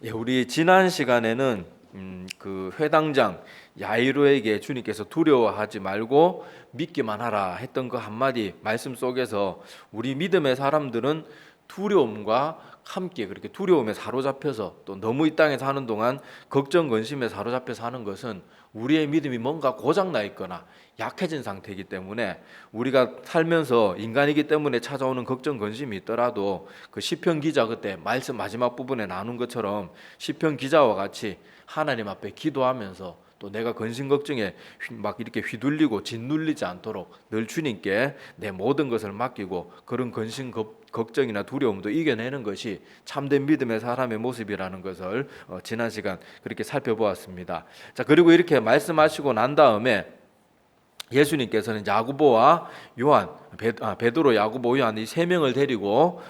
예, 우리 지난 시간에는 그 회당장 야이로에게 주님께서 두려워하지 말고 믿기만 하라 했던 그 한마디 말씀 속에서 우리 믿음의 사람들은 두려움과 함께 그렇게 두려움에 사로잡혀서 또 너무 이 땅에 사는 동안 걱정 근심에 사로잡혀 사는 것은 우리의 믿음이 뭔가 고장나 있거나 약해진 상태이기 때문에 우리가 살면서 인간이기 때문에 찾아오는 걱정 근심이 있더라도 그 시편 기자 그때 말씀 마지막 부분에 나눈 것처럼 시편 기자와 같이 하나님 앞에 기도하면서 또 내가 근심 걱정에 막 이렇게 휘둘리고 짓눌리지 않도록 늘 주님께 내 모든 것을 맡기고 그런 근심 걱정이나 두려움도 이겨내는 것이 참된 믿음의 사람의 모습이라는 것을 지난 시간 그렇게 살펴보았습니다. 자, 그리고 이렇게 말씀하시고 난 다음에 예수님께서는 야고보와 요한, 베드로, 야고보, 요한 이 세 명을 데리고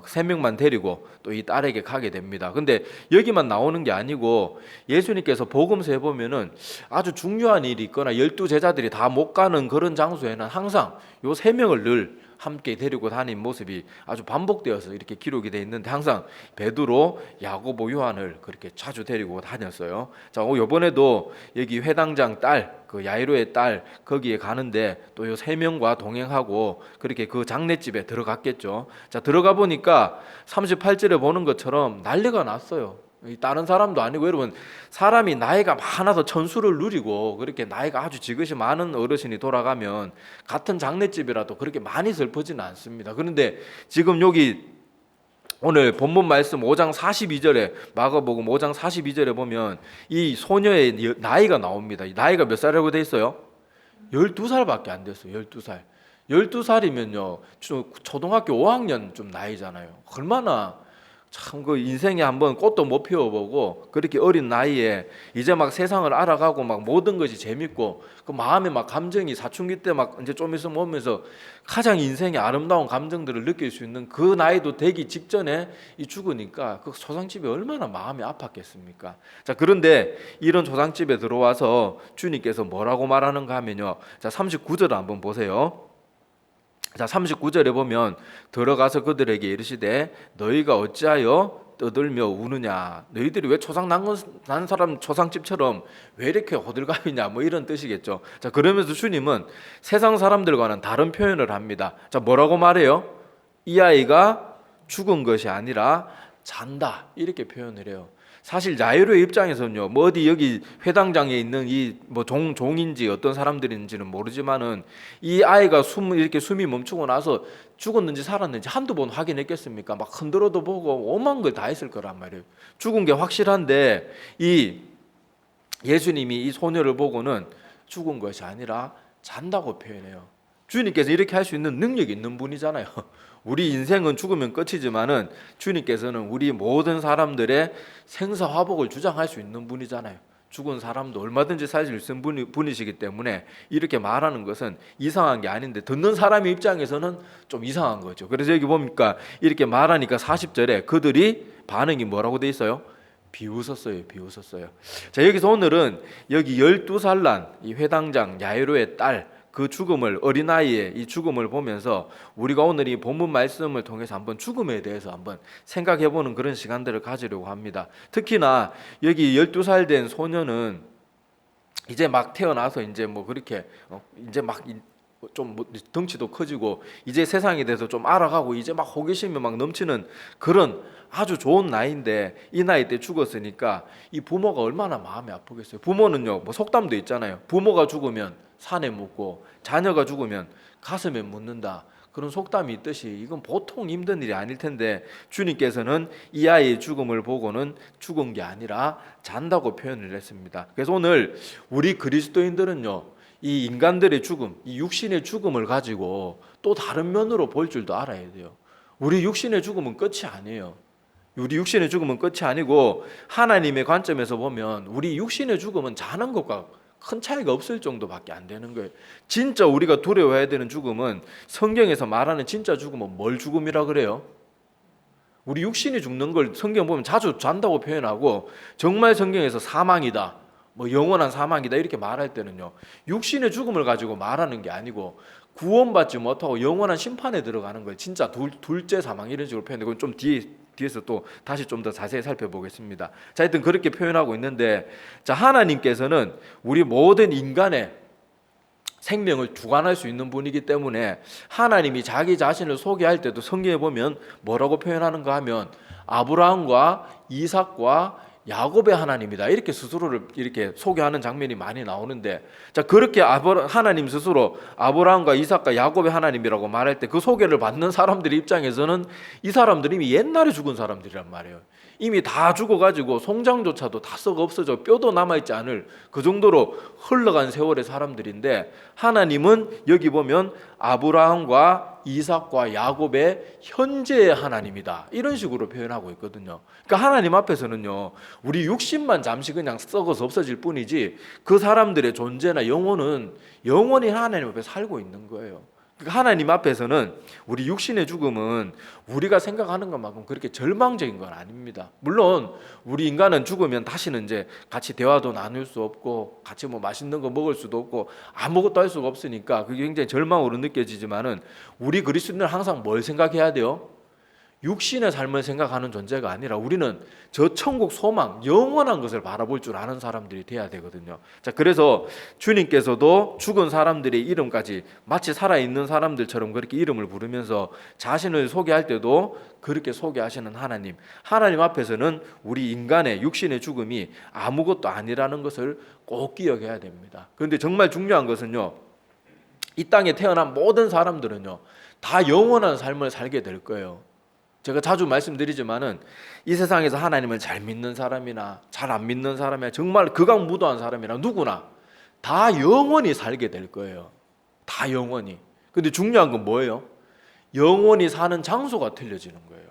세 명만 데리고 또 이 딸에게 가게 됩니다. 근데 여기만 나오는 게 아니고 예수님께서 복음서에 보면은 아주 중요한 일이 있거나 12제자들이 다 못 가는 그런 장소에는 항상 요 세 명을 늘 함께 데리고 다닌 모습이 아주 반복되어서 이렇게 기록이 되어 있는데 항상 베드로, 야고보, 요한을 그렇게 자주 데리고 다녔어요. 자, 이번에도 여기 회당장 딸, 그 야이로의 딸 거기에 가는데 또 요 세 명과 동행하고 그렇게 그 장례집에 들어갔겠죠. 자, 들어가 보니까 38절에 보는 것처럼 난리가 났어요. 다른 사람도 아니고 여러분 사람이 나이가 많아서 천수를 누리고 그렇게 나이가 아주 지긋이 많은 어르신이 돌아가면 같은 장례집이라도 그렇게 많이 슬퍼지는 않습니다. 그런데 지금 여기 오늘 본문 말씀 5장 42절에 마가복음 5장 42절에 보면 이 소녀의 나이가 나옵니다. 나이가 몇 살이라고 돼 있어요? 12살밖에 안 됐어요. 12살. 12살이면요 초등학교 5학년 좀 나이잖아요. 얼마나 참 그 인생에 한번 꽃도 못 피워보고 그렇게 어린 나이에 이제 막 세상을 알아가고 막 모든 것이 재밌고 그 마음에 막 감정이 사춘기 때 막 이제 좀 있으면 오면서 가장 인생의 아름다운 감정들을 느낄 수 있는 그 나이도 되기 직전에 이 죽으니까 그 초상집이 얼마나 마음이 아팠겠습니까? 자, 그런데 이런 초상집에 들어와서 주님께서 뭐라고 말하는가 하면요. 자, 39절 한번 보세요. 자, 39절에 보면 들어가서 그들에게 이르시되 너희가 어찌하여 떠들며 우느냐, 너희들이 왜 초상 난 사람 초상집처럼 왜 이렇게 호들갑이냐, 뭐 이런 뜻이겠죠. 자, 그러면서 주님은 세상 사람들과는 다른 표현을 합니다. 자, 뭐라고 말해요? 이 아이가 죽은 것이 아니라 잔다, 이렇게 표현을 해요. 사실 야이로의 입장에서는요, 뭐 어디 여기 회당장에 있는 이 뭐 종인지 어떤 사람들인지는 모르지만은 이 아이가 이렇게 숨이 멈추고 나서 죽었는지 살았는지 한두 번 확인했겠습니까? 막 흔들어도 보고 오만 걸 다 했을 거란 말이에요. 죽은 게 확실한데 이 예수님이 이 소녀를 보고는 죽은 것이 아니라 잔다고 표현해요. 주님께서 이렇게 할 수 있는 능력이 있는 분이잖아요. 우리 인생은 죽으면 끝이지만은 주님께서는 우리 모든 사람들의 생사화복을 주장할 수 있는 분이잖아요. 죽은 사람도 얼마든지 살릴 수 있는 분이시기 때문에 이렇게 말하는 것은 이상한 게 아닌데 듣는 사람의 입장에서는 좀 이상한 거죠. 그래서 여기 보니까 이렇게 말하니까 40절에 그들이 반응이 뭐라고 돼 있어요? 비웃었어요. 비웃었어요. 자, 여기서 오늘은 여기 12살 난 이 회당장 야이로의 딸 그 죽음을, 어린아이의 이 죽음을 보면서 우리가 오늘 이 본문 말씀을 통해서 한번 죽음에 대해서 한번 생각해보는 그런 시간들을 가지려고 합니다. 특히나 여기 12살 된 소녀는 이제 막 태어나서 이제 뭐 그렇게 이제 막 좀 덩치도 커지고 이제 세상에 대해서 좀 알아가고 이제 막 호기심이 막 넘치는 그런 아주 좋은 나이인데 이 나이 때 죽었으니까 이 부모가 얼마나 마음이 아프겠어요. 부모는요 뭐 속담도 있잖아요. 부모가 죽으면 산에 묻고 자녀가 죽으면 가슴에 묻는다. 그런 속담이 있듯이 이건 보통 힘든 일이 아닐 텐데 주님께서는 이 아이의 죽음을 보고는 죽은 게 아니라 잔다고 표현을 했습니다. 그래서 오늘 우리 그리스도인들은요 이 인간들의 죽음, 이 육신의 죽음을 가지고 또 다른 면으로 볼 줄도 알아야 돼요. 우리 육신의 죽음은 끝이 아니에요. 우리 육신의 죽음은 끝이 아니고 하나님의 관점에서 보면 우리 육신의 죽음은 자는 것과 큰 차이가 없을 정도밖에 안 되는 거예요. 진짜 우리가 두려워해야 되는 죽음은 성경에서 말하는 진짜 죽음은 뭘 죽음이라 그래요? 우리 육신이 죽는 걸 성경 보면 자주 잔다고 표현하고 정말 성경에서 사망이다, 뭐 영원한 사망이다 이렇게 말할 때는요 육신의 죽음을 가지고 말하는 게 아니고 구원받지 못하고 영원한 심판에 들어가는 걸 진짜 둘째 사망 이런 식으로 표현되고 좀 뒤에 뒤에서 또 다시 좀 더 자세히 살펴보겠습니다. 자, 하여튼 그렇게 표현하고 있는데, 자, 하나님께서는 우리 모든 인간의 생명을 주관할 수 있는 분이기 때문에 하나님이 자기 자신을 소개할 때도 성경에 보면 뭐라고 표현하는가 하면 아브라함과 이삭과 야곱의 하나님이다, 이렇게 스스로를 이렇게 소개하는 장면이 많이 나오는데, 자, 그렇게 하나님 스스로 아브라함과 이삭과 야곱의 하나님이라고 말할 때 그 소개를 받는 사람들 입장에서는 이 사람들이 이미 옛날에 죽은 사람들이란 말이에요. 이미 다 죽어가지고 송장조차도 다 썩어 없어져 뼈도 남아있지 않을 그 정도로 흘러간 세월의 사람들인데, 하나님은 여기 보면 아브라함과 이삭과 야곱의 현재의 하나님이다, 이런 식으로 표현하고 있거든요. 그러니까 하나님 앞에서는요, 우리 육신만 잠시 그냥 썩어서 없어질 뿐이지 그 사람들의 존재나 영혼은 영원히 하나님 앞에 살고 있는 거예요. 그러니까 하나님 앞에서는 우리 육신의 죽음은 우리가 생각하는 것만큼 그렇게 절망적인 건 아닙니다. 물론 우리 인간은 죽으면 다시는 이제 같이 대화도 나눌 수 없고 같이 뭐 맛있는 거 먹을 수도 없고 아무것도 할 수가 없으니까 그게 굉장히 절망으로 느껴지지만은, 우리 그리스도인은 항상 뭘 생각해야 돼요? 육신의 삶을 생각하는 존재가 아니라 우리는 저 천국 소망, 영원한 것을 바라볼 줄 아는 사람들이 돼야 되거든요. 자, 그래서 주님께서도 죽은 사람들의 이름까지 마치 살아있는 사람들처럼 그렇게 이름을 부르면서 자신을 소개할 때도 그렇게 소개하시는 하나님, 하나님 앞에서는 우리 인간의 육신의 죽음이 아무것도 아니라는 것을 꼭 기억해야 됩니다. 그런데 정말 중요한 것은요, 이 땅에 태어난 모든 사람들은요 다 영원한 삶을 살게 될 거예요. 제가 자주 말씀드리지만은 이 세상에서 하나님을 잘 믿는 사람이나 잘 안 믿는 사람이나 정말 극악무도한 사람이나 누구나 다 영원히 살게 될 거예요. 다 영원히. 근데 중요한 건 뭐예요? 영원히 사는 장소가 틀려지는 거예요.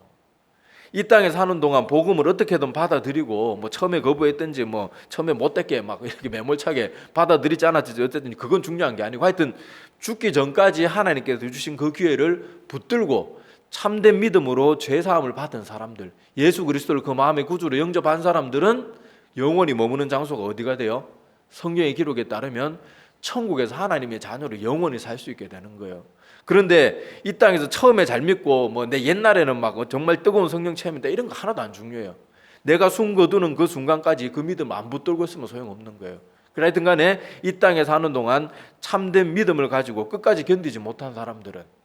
이 땅에 사는 동안 복음을 어떻게든 받아들이고 뭐 처음에 거부했든지 뭐 처음에 못됐게 막 이렇게 매몰차게 받아들이지 않았든지 어쨌든 그건 중요한 게 아니고, 하여튼 죽기 전까지 하나님께서 주신 그 기회를 붙들고 참된 믿음으로 죄사함을 받은 사람들, 예수 그리스도를 그 마음의 구주로 영접한 사람들은 영원히 머무는 장소가 어디가 돼요? 성경의 기록에 따르면 천국에서 하나님의 자녀로 영원히 살 수 있게 되는 거예요. 그런데 이 땅에서 처음에 잘 믿고 뭐 내 옛날에는 막 정말 뜨거운 성령 체험이다, 이런 거 하나도 안 중요해요. 내가 숨 거두는 그 순간까지 그 믿음 안 붙들고 있으면 소용없는 거예요. 그러하여튼 간에 이 땅에 사는 동안 참된 믿음을 가지고 끝까지 견디지 못한 사람들은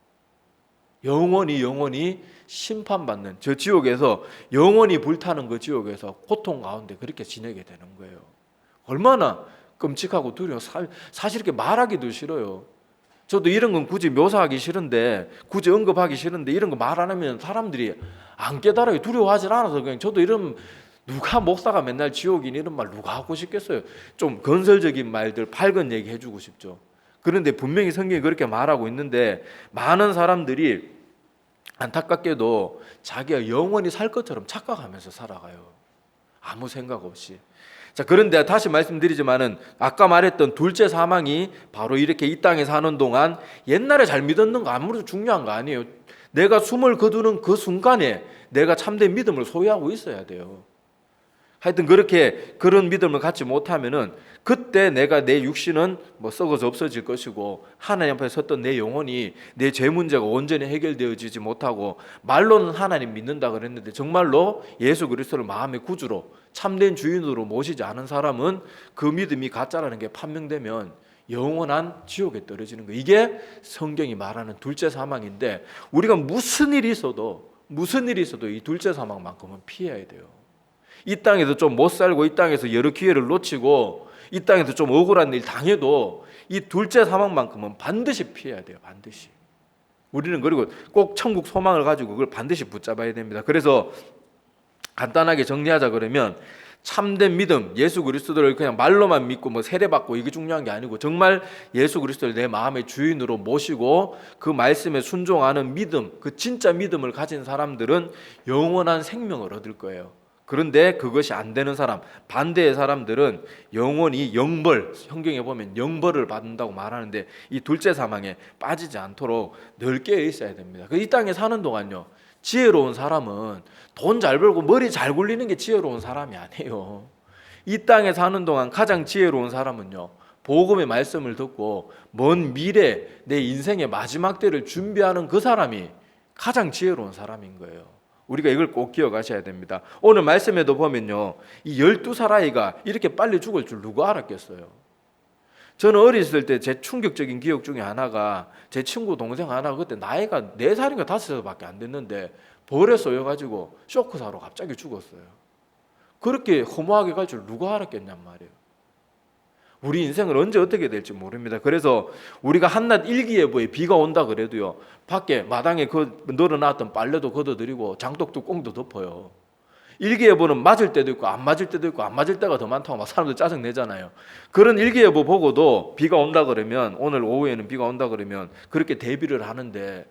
영원히 심판받는 저 지옥에서, 영원히 불타는 그 지옥에서 고통 가운데 그렇게 지내게 되는 거예요. 얼마나 끔찍하고 두려워. 사실 이렇게 말하기도 싫어요. 저도 이런 건 굳이 묘사하기 싫은데, 굳이 언급하기 싫은데, 이런 거 말 안 하면 사람들이 안 깨달아요. 두려워하지 않아서. 그냥 저도 이런, 누가 목사가 맨날 지옥인 이런 말 누가 하고 싶겠어요. 좀 건설적인 말들, 밝은 얘기 해주고 싶죠. 그런데 분명히 성경이 그렇게 말하고 있는데, 많은 사람들이 안타깝게도 자기가 영원히 살 것처럼 착각하면서 살아가요. 아무 생각 없이. 자, 그런데 다시 말씀드리지만은 아까 말했던 둘째 사망이 바로 이렇게 이 땅에 사는 동안 옛날에 잘 믿었는 거 아무래도 중요한 거 아니에요. 내가 숨을 거두는 그 순간에 내가 참된 믿음을 소유하고 있어야 돼요. 하여튼 그렇게 그런 믿음을 갖지 못하면은 그때 내가 내 육신은 뭐 썩어서 없어질 것이고 하나님 앞에 섰던 내 영혼이, 내 죄 문제가 온전히 해결되어지지 못하고, 말로는 하나님 믿는다 그랬는데 정말로 예수 그리스도를 마음의 구주로 참된 주인으로 모시지 않은 사람은 그 믿음이 가짜라는 게 판명되면 영원한 지옥에 떨어지는 거예요. 이게 성경이 말하는 둘째 사망인데, 우리가 무슨 일이 있어도 이 둘째 사망만큼은 피해야 돼요. 이 땅에서 좀 못 살고 이 땅에서 여러 기회를 놓치고 이 땅에서 좀 억울한 일 당해도 이 둘째 사망만큼은 반드시 피해야 돼요. 반드시. 우리는 그리고 꼭 천국 소망을 가지고 그걸 반드시 붙잡아야 됩니다. 그래서 간단하게 정리하자 그러면, 참된 믿음, 예수 그리스도를 그냥 말로만 믿고 뭐 세례받고 이게 중요한 게 아니고, 정말 예수 그리스도를 내 마음의 주인으로 모시고 그 말씀에 순종하는 믿음, 그 진짜 믿음을 가진 사람들은 영원한 생명을 얻을 거예요. 그런데 그것이 안 되는 사람, 반대의 사람들은 영원히 영벌, 성경에 보면 영벌을 받는다고 말하는데, 이 둘째 사망에 빠지지 않도록 늘 깨어 있어야 됩니다. 이 땅에 사는 동안요, 지혜로운 사람은 돈 잘 벌고 머리 잘 굴리는 게 지혜로운 사람이 아니에요. 이 땅에 사는 동안 가장 지혜로운 사람은요, 복음의 말씀을 듣고 먼 미래 내 인생의 마지막 때를 준비하는 그 사람이 가장 지혜로운 사람인 거예요. 우리가 이걸 꼭 기억하셔야 됩니다. 오늘 말씀에도 보면요, 이 12살 아이가 이렇게 빨리 죽을 줄 누가 알았겠어요? 저는 어렸을 때 제 충격적인 기억 중에 하나가, 제 친구 동생 하나가 그때 나이가 4살인가 5살밖에 안 됐는데 벌에 쏘여가지고 쇼크사로 갑자기 죽었어요. 그렇게 허무하게 갈 줄 누가 알았겠냔 말이에요. 우리 인생은 언제 어떻게 될지 모릅니다. 그래서 우리가 한낮 일기예보에 비가 온다 그래도요, 밖에 마당에 그 널어놨던 빨래도 걷어들이고 장독 뚜껑도 덮어요. 일기예보는 맞을 때도 있고 안 맞을 때도 있고, 안 맞을 때가 더 많다고 막 사람들 짜증 내잖아요. 그런 일기예보 보고도 비가 온다 그러면, 오늘 오후에는 비가 온다 그러면 그렇게 대비를 하는데,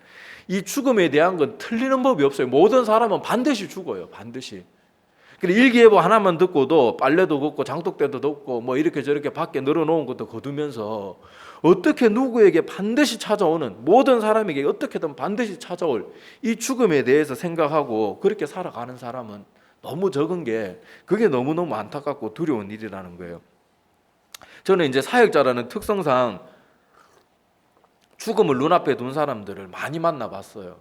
이 죽음에 대한 건 틀리는 법이 없어요. 모든 사람은 반드시 죽어요. 반드시. 일기예보 하나만 듣고도 빨래도 걷고 장독대도 덮고 뭐 이렇게 저렇게 밖에 널어놓은 것도 거두면서 어떻게 누구에게 반드시 찾아오는, 모든 사람에게 어떻게든 반드시 찾아올 이 죽음에 대해서 생각하고 그렇게 살아가는 사람은 너무 적은 게, 그게 너무너무 안타깝고 두려운 일이라는 거예요. 저는 이제 사역자라는 특성상 죽음을 눈앞에 둔 사람들을 많이 만나봤어요.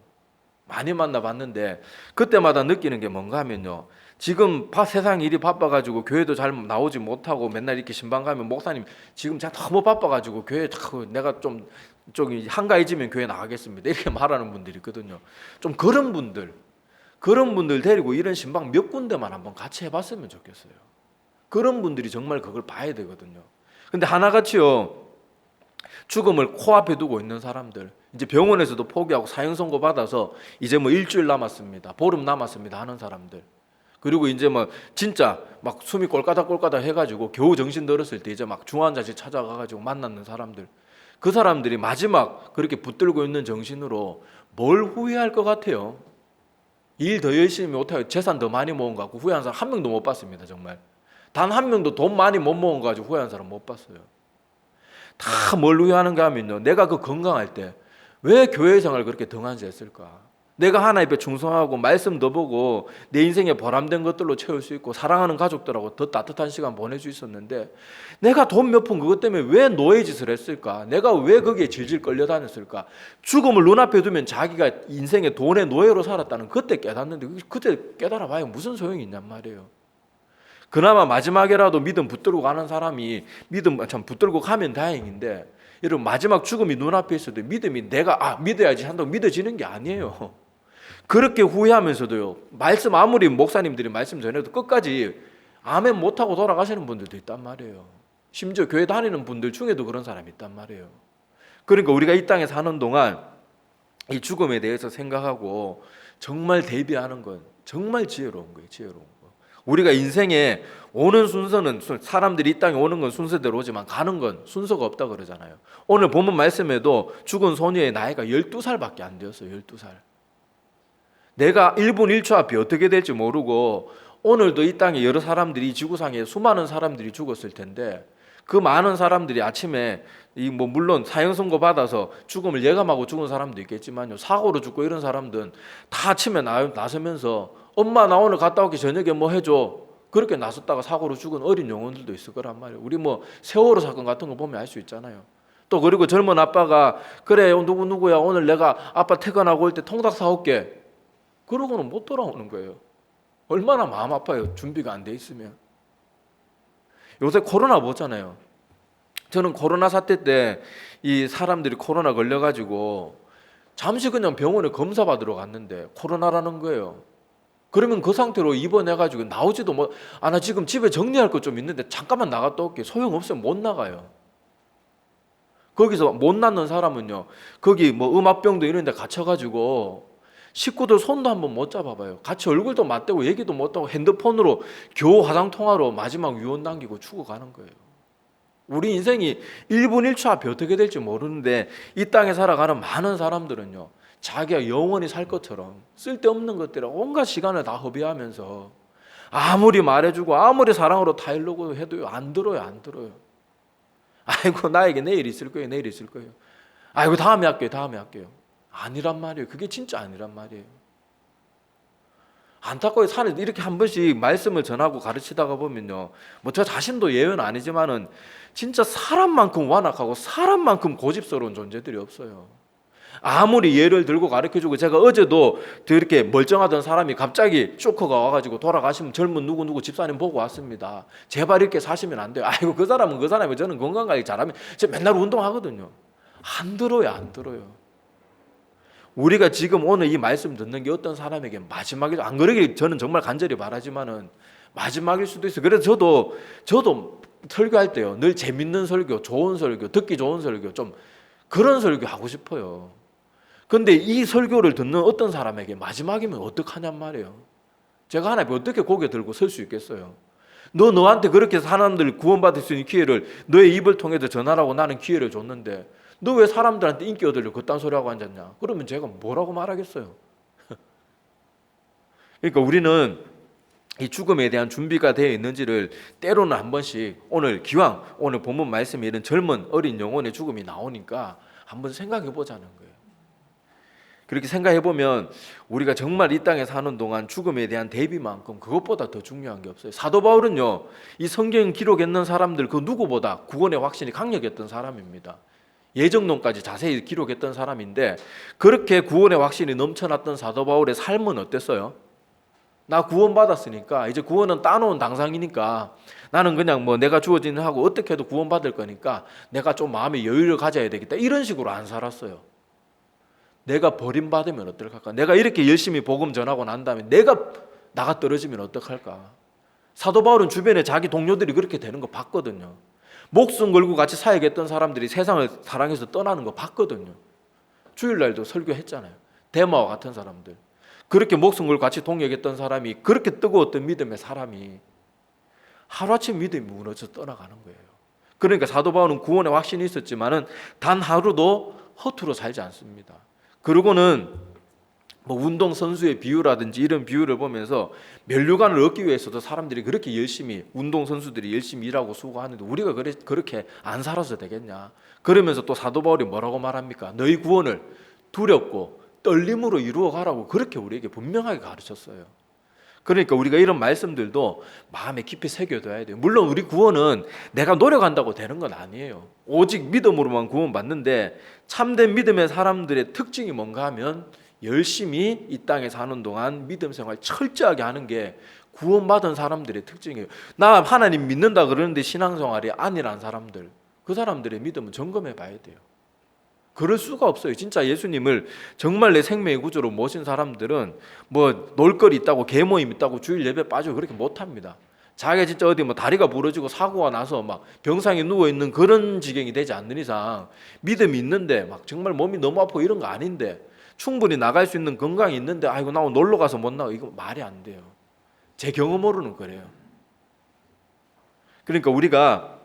많이 만나봤는데 그때마다 느끼는 게 뭔가 하면요, 지금 세상 일이 바빠가지고 교회도 잘 나오지 못하고 맨날 이렇게 신방 가면, 목사님 지금 제가 너무 바빠가지고 교회 내가 좀 한가해지면 교회 나가겠습니다 이렇게 말하는 분들이 있거든요. 좀 그런 분들 데리고 이런 신방 몇 군데만 한번 같이 해봤으면 좋겠어요. 그런 분들이 정말 그걸 봐야 되거든요. 근데 하나같이요, 죽음을 코앞에 두고 있는 사람들, 이제 병원에서도 포기하고 사형 선고 받아서 이제 뭐 일주일 남았습니다, 보름 남았습니다 하는 사람들, 그리고 이제 뭐 진짜 막 숨이 꼴까닥 해가지고 겨우 정신 들었을 때 이제 막 중환자실 찾아가가지고 만났는 사람들, 그 사람들이 마지막 그렇게 붙들고 있는 정신으로 뭘 후회할 것 같아요? 일 더 열심히 못하고 재산 더 많이 모은 거 갖고 후회한 사람 한 명도 못 봤습니다. 정말 단 한 명도 돈 많이 못 모은 거 가지고 후회한 사람 못 봤어요. 다 뭘 후회하는가 하면요, 내가 그 건강할 때 왜 교회 생활을 그렇게 등한시 했을까? 내가 하나님 앞에 충성하고 말씀도 보고 내 인생에 보람된 것들로 채울 수 있고 사랑하는 가족들하고 더 따뜻한 시간 보낼 수 있었는데, 내가 돈 몇 푼 그것 때문에 왜 노예 짓을 했을까? 내가 왜 거기에 질질 끌려다녔을까? 죽음을 눈앞에 두면 자기가 인생의 돈의 노예로 살았다는 그때 깨닫는데, 그때 깨달아봐야 무슨 소용이 있냔 말이에요. 그나마 마지막에라도 믿음 붙들고 가는 사람이 믿음 참 붙들고 가면 다행인데, 여러분 마지막 죽음이 눈앞에 있어도 믿음이 내가 믿어야지 한다고 믿어지는 게 아니에요. 그렇게 후회하면서도요, 말씀 아무리 목사님들이 말씀 전해도 끝까지 아멘 못하고 돌아가시는 분들도 있단 말이에요. 심지어 교회 다니는 분들 중에도 그런 사람이 있단 말이에요. 그러니까 우리가 이 땅에 사는 동안 이 죽음에 대해서 생각하고 정말 대비하는 건 정말 지혜로운 거예요. 지혜로운 거. 우리가 인생에 오는 순서는, 사람들이 이 땅에 오는 건 순서대로 오지만 가는 건 순서가 없다 그러잖아요. 오늘 본문 말씀에도 죽은 소녀의 나이가 12살밖에 안 되었어요. 12살. 내가 1분 1초 앞이 어떻게 될지 모르고, 오늘도 이 땅에 여러 사람들이, 이 지구상에 수많은 사람들이 죽었을 텐데, 그 많은 사람들이 아침에 물론 사형 선고 받아서 죽음을 예감하고 죽은 사람도 있겠지만요, 사고로 죽고 이런 사람들은 다 아침에 나서면서 엄마 나 오늘 갔다 올게, 저녁에 뭐 해줘, 그렇게 나섰다가 사고로 죽은 어린 영혼들도 있을 거란 말이에요. 우리 뭐 세월호 사건 같은 거 보면 알 수 있잖아요. 또 그리고 젊은 아빠가 그래 누구야 오늘 내가 아빠 퇴근하고 올 때 통닭 사올게, 그러고는 못 돌아오는 거예요. 얼마나 마음 아파요. 준비가 안 돼 있으면. 요새 코로나 보잖아요. 저는 코로나 사태 때 이 사람들이 코로나 걸려가지고 잠시 그냥 병원에 검사 받으러 갔는데 코로나라는 거예요. 그러면 그 상태로 입원해가지고 나오지도 못, 나 지금 집에 정리할 것 좀 있는데 잠깐만 나갔다 올게, 소용없으면 못 나가요. 거기서 못 낫는 사람은요, 거기 뭐 음압병도 이런 데 갇혀가지고 식구들 손도 한번 못 잡아봐요. 같이 얼굴도 맞대고 얘기도 못하고 핸드폰으로 겨우 화상통화로 마지막 유언 남기고 죽어가는 거예요. 우리 인생이 1분 1초 앞에 어떻게 될지 모르는데, 이 땅에 살아가는 많은 사람들은요, 자기가 영원히 살 것처럼 쓸데없는 것들에 온갖 시간을 다 허비하면서 아무리 말해주고 아무리 사랑으로 타일르고 해도요, 안 들어요. 아이고 나에게 내일 있을 거예요. 아이고 다음에 할게요. 아니란 말이에요. 그게 진짜 아니란 말이에요. 안타까워 산에 이렇게 한 번씩 말씀을 전하고 가르치다가 보면요, 뭐 저 자신도 예외는 아니지만은 진짜 사람만큼 완악하고 사람만큼 고집스러운 존재들이 없어요. 아무리 예를 들고 가르쳐주고, 제가 어제도 이렇게 멀쩡하던 사람이 갑자기 쇼크가 와가지고 돌아가시면 젊은 누구 집사님 보고 왔습니다. 제발 이렇게 사시면 안 돼요. 아이고 그 사람은 그 사람이, 저는 건강관리 잘하면 제가 맨날 운동하거든요. 안 들어요. 우리가 지금 오늘 이 말씀 듣는 게 어떤 사람에게 마지막이죠. 안 그러길 저는 정말 간절히 바라지만은 마지막일 수도 있어요. 그래서 저도 설교할 때요, 늘 재밌는 설교, 좋은 설교, 듣기 좋은 설교, 좀 그런 설교 하고 싶어요. 근데 이 설교를 듣는 어떤 사람에게 마지막이면 어떡하냔 말이에요. 제가 하나님 어떻게 고개 들고 설 수 있겠어요? 너한테 그렇게 사람들 구원받을 수 있는 기회를 너의 입을 통해서 전하라고 나는 기회를 줬는데 너 왜 사람들한테 인기 얻으려고 그딴 소리 하고 앉았냐? 그러면 제가 뭐라고 말하겠어요? 그러니까 우리는 이 죽음에 대한 준비가 되어 있는지를 때로는 한 번씩, 오늘 기왕 오늘 본문 말씀에 이런 젊은 어린 영혼의 죽음이 나오니까 한번 생각해 보자는 거예요. 그렇게 생각해 보면 우리가 정말 이 땅에 사는 동안 죽음에 대한 대비만큼 그것보다 더 중요한 게 없어요. 사도 바울은요, 이 성경 기록했는 사람들 그 누구보다 구원의 확신이 강력했던 사람입니다. 예정론까지 자세히 기록했던 사람인데, 그렇게 구원의 확신이 넘쳐났던 사도 바울의 삶은 어땠어요? 나 구원받았으니까 이제 구원은 따놓은 당상이니까 나는 그냥 뭐 내가 주어지는 하고 어떻게 해도 구원받을 거니까 내가 좀 마음의 여유를 가져야 되겠다, 이런 식으로 안 살았어요. 내가 버림받으면 어떡할까? 내가 이렇게 열심히 복음 전하고 난 다음에 내가 나가 떨어지면 어떡할까? 사도 바울은 주변에 자기 동료들이 그렇게 되는 거 봤거든요. 목숨 걸고 같이 사역했던 사람들이 세상을 사랑해서 떠나는 거 봤거든요. 주일날도 설교했잖아요. 데마와 같은 사람들, 그렇게 목숨 걸고 같이 동역했던 사람이, 그렇게 뜨거웠던 믿음의 사람이 하루아침 믿음이 무너져 떠나가는 거예요. 그러니까 사도 바울은 구원의 확신이 있었지만은 단 하루도 허투루 살지 않습니다. 그러고는 뭐 운동 선수의 비유라든지 이런 비유를 보면서 면류관을 얻기 위해서도 사람들이 그렇게 열심히, 운동 선수들이 열심히 일하고 수고하는데 우리가 그렇게 안 살아서 되겠냐? 그러면서 또 사도 바울이 뭐라고 말합니까? 너희 구원을 두렵고 떨림으로 이루어 가라고 그렇게 우리에게 분명하게 가르쳤어요. 그러니까 우리가 이런 말씀들도 마음에 깊이 새겨둬야 돼요. 물론 우리 구원은 내가 노력한다고 되는 건 아니에요. 오직 믿음으로만 구원받는데, 참된 믿음의 사람들의 특징이 뭔가 하면 열심히 이 땅에 사는 동안 믿음 생활 철저하게 하는 게 구원받은 사람들의 특징이에요. 나 하나님 믿는다 그러는데 신앙생활이 아니란 사람들, 그 사람들의 믿음은 점검해 봐야 돼요. 그럴 수가 없어요. 진짜 예수님을 정말 내 생명의 구주로 모신 사람들은 뭐 놀거리 있다고, 계모임 있다고 주일 예배 빠지고 그렇게 못합니다. 자기가 진짜 어디 뭐 다리가 부러지고 사고가 나서 막 병상에 누워있는 그런 지경이 되지 않는 이상, 믿음이 있는데 막 정말 몸이 너무 아프고 이런 거 아닌데 충분히 나갈 수 있는 건강이 있는데 아이고 나 오늘 놀러 가서 못 나가, 이거 말이 안 돼요. 제 경험으로는 그래요. 그러니까 우리가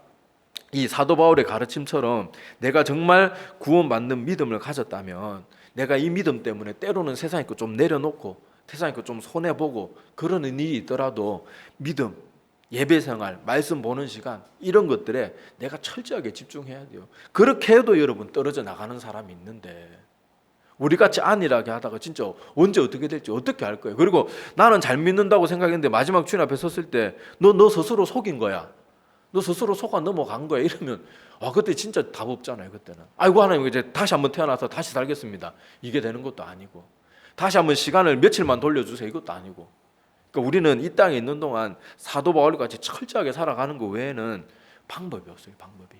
이 사도 바울의 가르침처럼 내가 정말 구원받는 믿음을 가졌다면, 내가 이 믿음 때문에 때로는 세상에 거 좀 내려놓고 세상에 거 좀 손해보고 그러는 일이 있더라도 믿음, 예배생활, 말씀 보는 시간, 이런 것들에 내가 철저하게 집중해야 돼요. 그렇게 해도 여러분 떨어져 나가는 사람이 있는데, 우리같이 안일하게 하다가 진짜 언제 어떻게 될지 어떻게 할 거예요. 그리고 나는 잘 믿는다고 생각했는데 마지막 주님 앞에 섰을 때 너 스스로 속인 거야, 너 스스로 속아 넘어간 거야, 이러면 그때 진짜 답 없잖아요. 그때는 아이고 하나님 이제 다시 한번 태어나서 다시 살겠습니다, 이게 되는 것도 아니고, 다시 한번 시간을 며칠만 돌려주세요, 이것도 아니고. 그러니까 우리는 이 땅에 있는 동안 사도 바울과 같이 철저하게 살아가는 것 외에는 방법이 없어요. 방법이.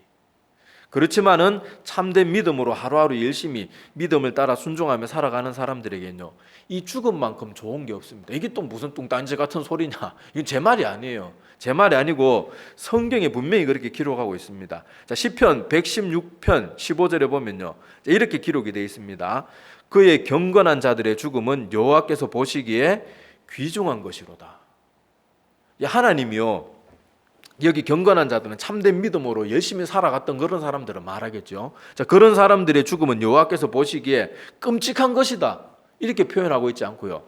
그렇지만은 참된 믿음으로 하루하루 열심히 믿음을 따라 순종하며 살아가는 사람들에게는요, 이 죽음만큼 좋은 게 없습니다. 이게 또 무슨 뚱딴지 같은 소리냐? 이건 제 말이 아니에요. 제 말이 아니고 성경에 분명히 그렇게 기록하고 있습니다. 자, 시편 116편 15절에 보면요, 이렇게 기록이 되어 있습니다. 그의 경건한 자들의 죽음은 여호와께서 보시기에 귀중한 것이로다. 하나님이요, 여기 경건한 자들은 참된 믿음으로 열심히 살아갔던 그런 사람들을 말하겠죠. 자, 그런 사람들의 죽음은 여호와께서 보시기에 끔찍한 것이다, 이렇게 표현하고 있지 않고요,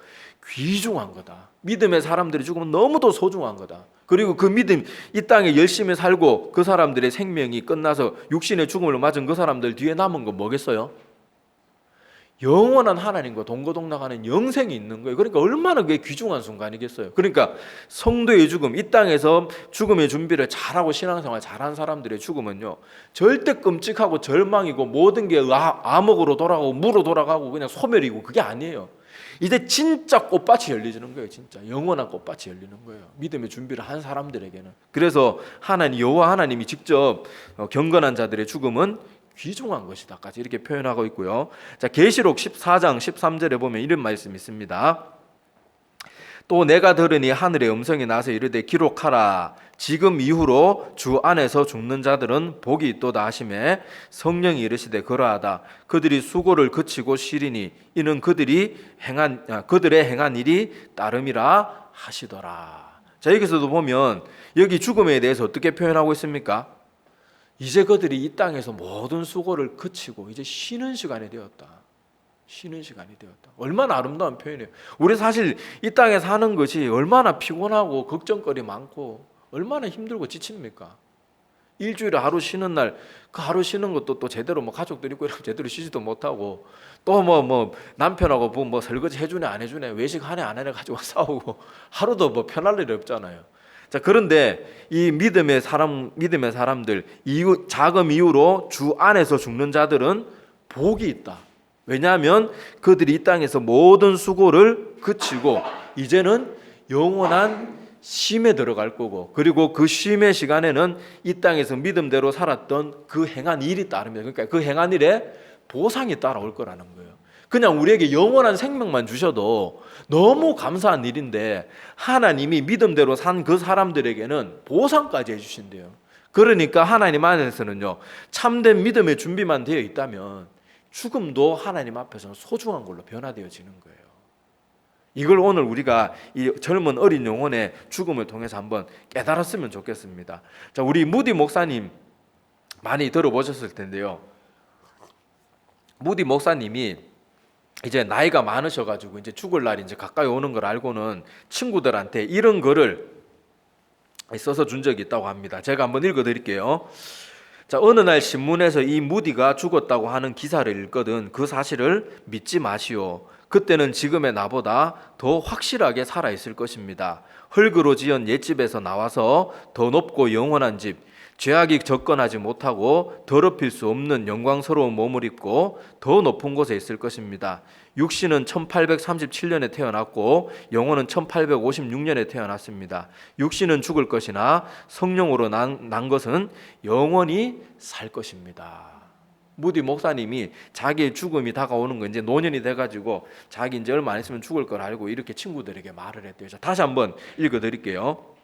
귀중한 거다. 믿음의 사람들의 죽음은 너무도 소중한 거다. 그리고 그 믿음, 이 땅에 열심히 살고 그 사람들의 생명이 끝나서 육신의 죽음을 맞은 그 사람들 뒤에 남은 건 뭐겠어요? 영원한 하나님과 동거동락하는 영생이 있는 거예요. 그러니까 얼마나 그게 귀중한 순간이겠어요. 그러니까 성도의 죽음, 이 땅에서 죽음의 준비를 잘하고 신앙생활 잘한 사람들의 죽음은요, 절대 끔찍하고 절망이고 모든 게 암흑으로 돌아가고 무로 돌아가고 그냥 소멸이고 그게 아니에요. 이제 진짜 꽃밭이 열리는 거예요. 진짜 영원한 꽃밭이 열리는 거예요. 믿음의 준비를 한 사람들에게는. 그래서 여호와 하나님이 직접 경건한 자들의 죽음은 귀중한 것이다까지 이렇게 표현하고 있고요. 자, 계시록 14장 13절에 보면 이런 말씀이 있습니다. 또 내가 들으니 하늘의 음성이 나서 이르되 기록하라. 지금 이후로 주 안에서 죽는 자들은 복이 있도다 하시매 성령이 이르시되 그러하다. 그들이 수고를 그치고 쉬리니 이는 그들의 행한 일이 따름이라 하시더라. 자, 여기서도 보면 여기 죽음에 대해서 어떻게 표현하고 있습니까? 이제 그들이 이 땅에서 모든 수고를 그치고 이제 쉬는 시간이 되었다. 쉬는 시간이 되었다. 얼마나 아름다운 표현이에요. 우리 사실 이 땅에 사는 것이 얼마나 피곤하고 걱정거리 많고 얼마나 힘들고 지칩니까? 일주일에 하루 쉬는 날, 그 하루 쉬는 것도 또 제대로 가족들 있고 이러면 제대로 쉬지도 못하고 또 남편하고 뭐 설거지 해주네 안 해주네 외식 하네 안 하네 가지고 싸우고 하루도 편할 일이 없잖아요. 자, 그런데 이 믿음의 사람들, 자금 이후로 주 안에서 죽는 자들은 복이 있다. 왜냐하면 그들이 이 땅에서 모든 수고를 그치고 이제는 영원한 쉼에 들어갈 거고, 그리고 그 쉼의 시간에는 이 땅에서 믿음대로 살았던 그 행한 일이 따릅니다. 그러니까 그 행한 일에 보상이 따라올 거라는 거예요. 그냥 우리에게 영원한 생명만 주셔도 너무 감사한 일인데 하나님이 믿음대로 산 그 사람들에게는 보상까지 해주신대요. 그러니까 하나님 안에서는요, 참된 믿음의 준비만 되어 있다면 죽음도 하나님 앞에서는 소중한 걸로 변화되어지는 거예요. 이걸 오늘 우리가 이 젊은 어린 영혼의 죽음을 통해서 한번 깨달았으면 좋겠습니다. 자, 우리 무디 목사님 많이 들어보셨을 텐데요. 무디 목사님이 이제 나이가 많으셔가지고 이제 죽을 날이 이제 가까이 오는 걸 알고는 친구들한테 이런 글을 써서 준 적이 있다고 합니다. 제가 한번 읽어드릴게요. 자, 어느 날 신문에서 이 무디가 죽었다고 하는 기사를 읽거든 그 사실을 믿지 마시오. 그때는 지금의 나보다 더 확실하게 살아있을 것입니다. 흙으로 지은 옛집에서 나와서 더 높고 영원한 집, 죄악이 접근하지 못하고 더럽힐 수 없는 영광스러운 몸을 입고 더 높은 곳에 있을 것입니다. 육신은 1837년에 태어났고 영혼은 1856년에 태어났습니다. 육신은 죽을 것이나 성령으로 난 것은 영원히 살 것입니다. 무디 목사님이 자기의 죽음이 다가오는 거 이제 노년이 돼가지고 자기 이제 얼마 안 있으면 죽을 걸 알고 이렇게 친구들에게 말을 했대요. 자, 다시 한번 읽어드릴게요.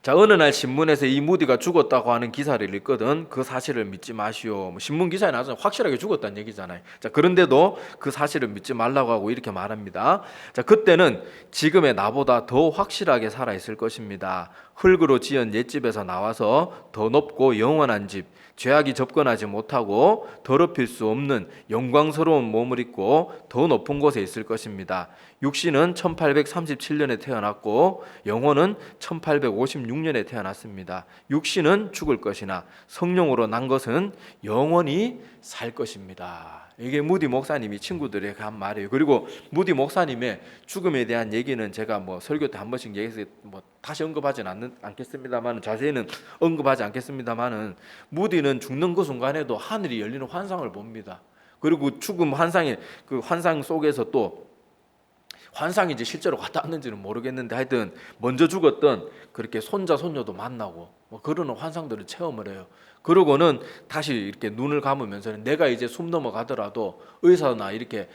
자, 어느 날 신문에서 이 무디가 죽었다고 하는 기사를 읽거든 그 사실을 믿지 마시오. 신문 기사에 나와서 확실하게 죽었다는 얘기잖아요. 자, 그런데도 그 사실을 믿지 말라고 하고 이렇게 말합니다. 자, 그때는 지금의 나보다 더 확실하게 살아 있을 것입니다. 흙으로 지은 옛집에서 나와서 더 높고 영원한 집, 죄악이 접근하지 못하고 더럽힐 수 없는 영광스러운 몸을 입고 더 높은 곳에 있을 것입니다. 육신은 1837년에 태어났고 영혼은 1856년에 태어났습니다. 육신은 죽을 것이나 성령으로 난 것은 영원히 살 것입니다. 이게 무디 목사님이 친구들에게 한 말이에요. 그리고 무디 목사님의 죽음에 대한 얘기는 제가 설교 때 한 번씩 얘기해서 다시 언급하지는 않겠습니다만, 자세히는 언급하지 않겠습니다만은, 무디는 죽는 그 순간에도 하늘이 열리는 환상을 봅니다. 그리고 죽음 환상의 그 환상 속에서 또 환상이 이제 실제로 왔다왔는지는 모르겠는데 하여튼 먼저 죽었던 그렇게 손자 손녀도 만나고 그러는 환상들을 체험을 해요. 그러고는 다시 이렇게 눈을 감으면서 내가 이제 숨 넘어가더라도 의사나 이렇게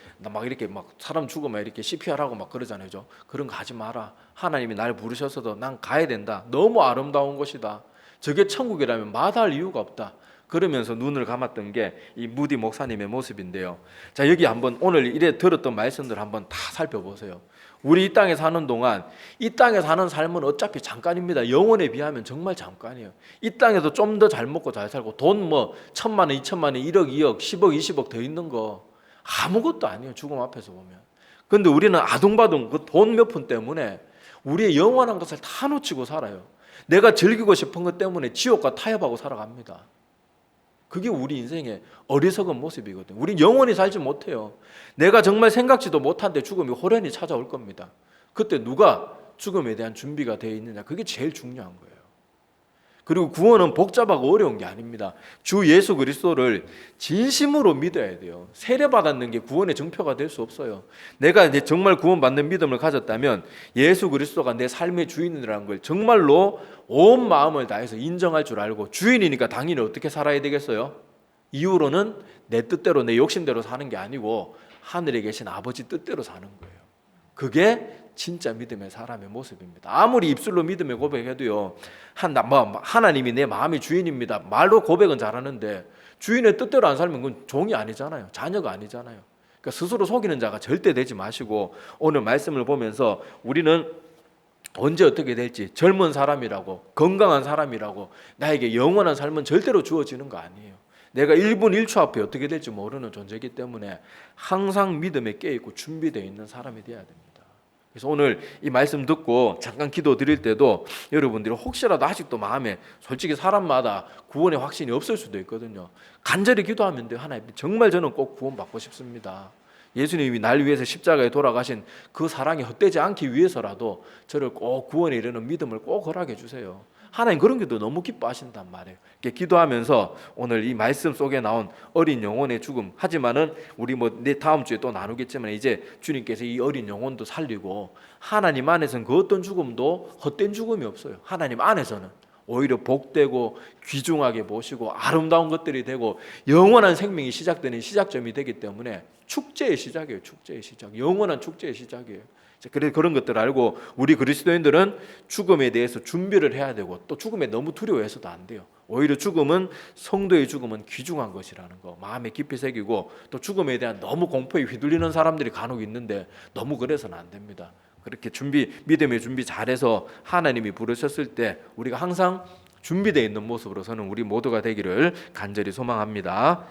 사람 죽으면 이렇게 CPR하고 막 그러잖아요. 그런 거 하지 마라. 하나님이 날 부르셔서도 난 가야 된다. 너무 아름다운 곳이다. 저게 천국이라면 마다할 이유가 없다. 그러면서 눈을 감았던 게 이 무디 목사님의 모습인데요. 자, 여기 한번 오늘 이래 들었던 말씀들 한번 다 살펴보세요. 우리 이 땅에 사는 동안 이 땅에 사는 삶은 어차피 잠깐입니다. 영원에 비하면 정말 잠깐이에요. 이 땅에서 좀 더 잘 먹고 잘 살고 돈 1,000만 원, 2,000만 원, 1억, 2억, 10억, 20억 더 있는 거 아무것도 아니에요. 죽음 앞에서 보면. 그런데 우리는 아둥바둥 그 돈 몇 푼 때문에 우리의 영원한 것을 다 놓치고 살아요. 내가 즐기고 싶은 것 때문에 지옥과 타협하고 살아갑니다. 그게 우리 인생의 어리석은 모습이거든요. 우린 영원히 살지 못해요. 내가 정말 생각지도 못한데 죽음이 호련히 찾아올 겁니다. 그때 누가 죽음에 대한 준비가 되어 있느냐, 그게 제일 중요한 거예요. 그리고 구원은 복잡하고 어려운 게 아닙니다. 주 예수 그리스도를 진심으로 믿어야 돼요. 세례받았는 게 구원의 증표가 될 수 없어요. 내가 이제 정말 구원받는 믿음을 가졌다면 예수 그리스도가 내 삶의 주인이라는 걸 정말로 온 마음을 다해서 인정할 줄 알고, 주인이니까 당연히 어떻게 살아야 되겠어요? 이후로는 내 뜻대로 내 욕심대로 사는 게 아니고 하늘에 계신 아버지 뜻대로 사는 거예요. 그게 진짜 믿음의 사람의 모습입니다. 아무리 입술로 믿음의 고백해도요, 하나님이 내 마음의 주인입니다, 말로 고백은 잘하는데 주인의 뜻대로 안 살면 그건 종이 아니잖아요. 자녀가 아니잖아요. 그러니까 스스로 속이는 자가 절대 되지 마시고, 오늘 말씀을 보면서 우리는 언제 어떻게 될지, 젊은 사람이라고 건강한 사람이라고 나에게 영원한 삶은 절대로 주어지는 거 아니에요. 내가 1분 1초 앞에 어떻게 될지 모르는 존재이기 때문에 항상 믿음에 깨어있고 준비되어 있는 사람이 되어야 됩니다. 그래서 오늘 이 말씀 듣고 잠깐 기도 드릴 때도 여러분들이 혹시라도 아직도 마음에, 솔직히 사람마다 구원의 확신이 없을 수도 있거든요. 간절히 기도하면 돼요. 하나님, 정말 저는 꼭 구원받고 싶습니다. 예수님이 날 위해서 십자가에 돌아가신 그 사랑이 헛되지 않기 위해서라도 저를 꼭 구원에 이르는 믿음을 꼭 허락해 주세요. 하나님 그런 게도 너무 기뻐하신단 말이에요. 이렇게 기도하면서 오늘 이 말씀 속에 나온 어린 영혼의 죽음, 하지만은 우리 내 다음 주에 또 나누겠지만 이제 주님께서 이 어린 영혼도 살리고, 하나님 안에서는 그 어떤 죽음도 헛된 죽음이 없어요. 하나님 안에서는 오히려 복되고 귀중하게 모시고 아름다운 것들이 되고 영원한 생명이 시작되는 시작점이 되기 때문에 축제의 시작이에요. 축제의 시작, 영원한 축제의 시작이에요. 그래서 그런 것들을 알고 우리 그리스도인들은 죽음에 대해서 준비를 해야 되고, 또 죽음에 너무 두려워해서도 안 돼요. 오히려 죽음은, 성도의 죽음은 귀중한 것이라는 거 마음에 깊이 새기고, 또 죽음에 대한 너무 공포에 휘둘리는 사람들이 간혹 있는데 너무 그래서는 안 됩니다. 그렇게 믿음의 준비 잘해서 하나님이 부르셨을 때 우리가 항상 준비되어 있는 모습으로서는 우리 모두가 되기를 간절히 소망합니다.